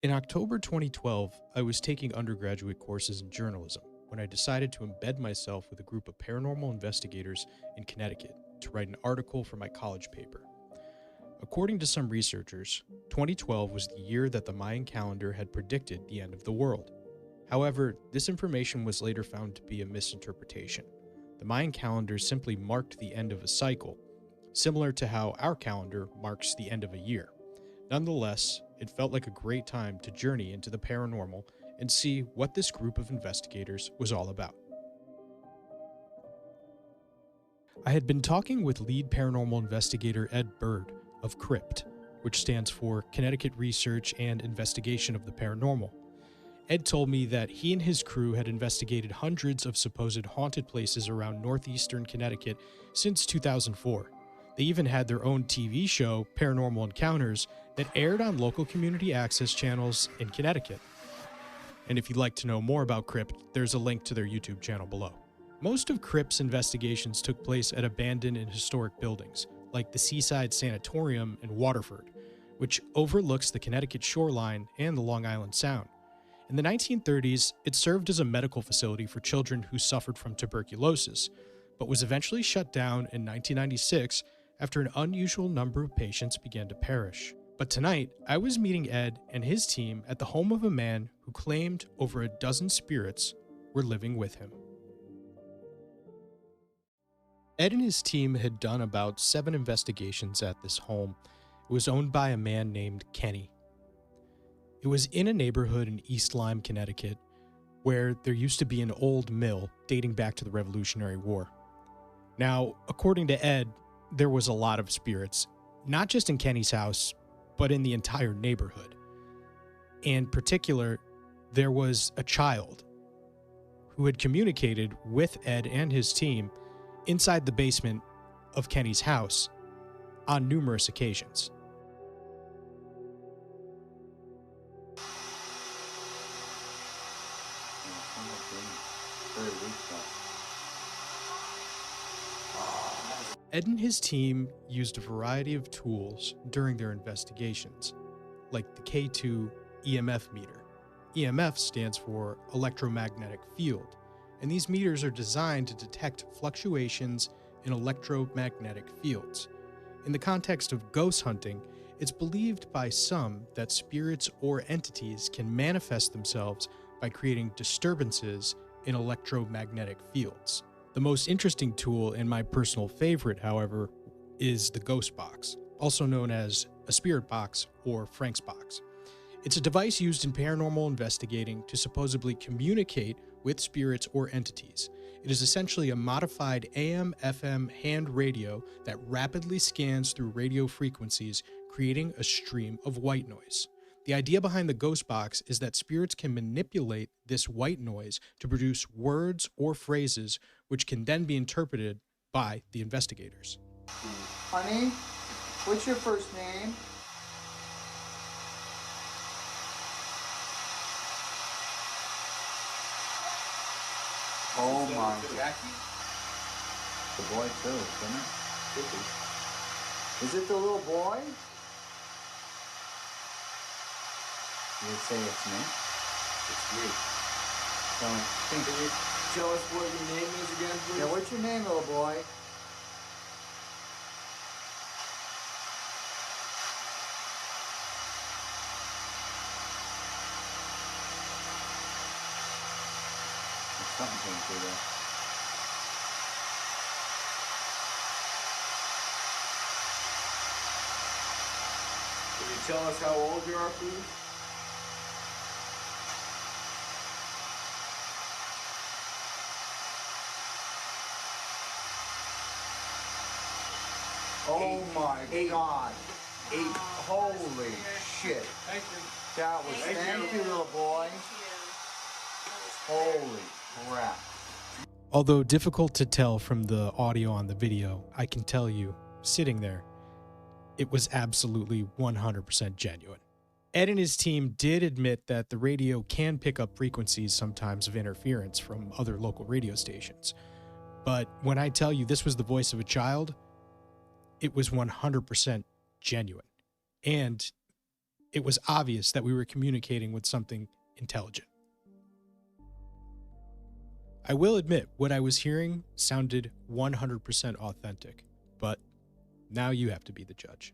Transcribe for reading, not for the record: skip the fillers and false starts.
In October 2012, I was taking undergraduate courses in journalism when I decided to embed myself with a group of paranormal investigators in Connecticut to write an article for my college paper. According to some researchers, 2012 was the year that the Mayan calendar had predicted the end of the world. However, this information was later found to be a misinterpretation. The Mayan calendar simply marked the end of a cycle, similar to how our calendar marks the end of a year. Nonetheless, it felt like a great time to journey into the paranormal and see what this group of investigators was all about. I had been talking with lead paranormal investigator Ed Bird of CRYPT, which stands for Connecticut Research and Investigation of the Paranormal. Ed told me that he and his crew had investigated hundreds of supposed haunted places around northeastern Connecticut since 2004. They even had their own TV show, Paranormal Encounters, that aired on local community access channels in Connecticut. And if you'd like to know more about CRYPT, there's a link to their YouTube channel below. Most of CRYPT's investigations took place at abandoned and historic buildings, like the Seaside Sanatorium in Waterford, which overlooks the Connecticut shoreline and the Long Island Sound. In the 1930s, it served as a medical facility for children who suffered from tuberculosis, but was eventually shut down in 1996 after an unusual number of patients began to perish. But tonight, I was meeting Ed and his team at the home of a man who claimed over a dozen spirits were living with him. Ed and his team had done about 7 investigations at this home. It was owned by a man named Kenny. It was in a neighborhood in East Lyme, Connecticut, where there used to be an old mill dating back to the Revolutionary War. Now, according to Ed, there was a lot of spirits, not just in Kenny's house, but in the entire neighborhood. In particular, there was a child who had communicated with Ed and his team inside the basement of Kenny's house on numerous occasions. Ed and his team used a variety of tools during their investigations, like the K2 EMF meter. EMF stands for electromagnetic field, and these meters are designed to detect fluctuations in electromagnetic fields. In the context of ghost hunting, it's believed by some that spirits or entities can manifest themselves by creating disturbances in electromagnetic fields. The most interesting tool and my personal favorite, however, is the Ghost Box, also known as a spirit box or Frank's box. It's a device used in paranormal investigating to supposedly communicate with spirits or entities. It is essentially a modified AM/FM hand radio that rapidly scans through radio frequencies, creating a stream of white noise. The idea behind the Ghost Box is that spirits can manipulate this white noise to produce words or phrases which can then be interpreted by the investigators. Honey, what's your first name? Oh my. The boy too, isn't it? Is it the little boy? You would say it's me? It's me. Can you Tell us what your name is again, please? Yeah, what's your name, little boy? There's something came through there. Can you tell us how old you are, please? Oh my God. 8. Holy shit. Thank you. That was, thank you, little boy. Holy crap. Although difficult to tell from the audio on the video, I can tell you, sitting there, it was absolutely 100% genuine. Ed and his team did admit that the radio can pick up frequencies sometimes of interference from other local radio stations. But when I tell you this was the voice of a child, it was 100% genuine. And It was obvious that we were communicating with something intelligent. I will admit, what I was hearing sounded 100% authentic, but now you have to be the judge.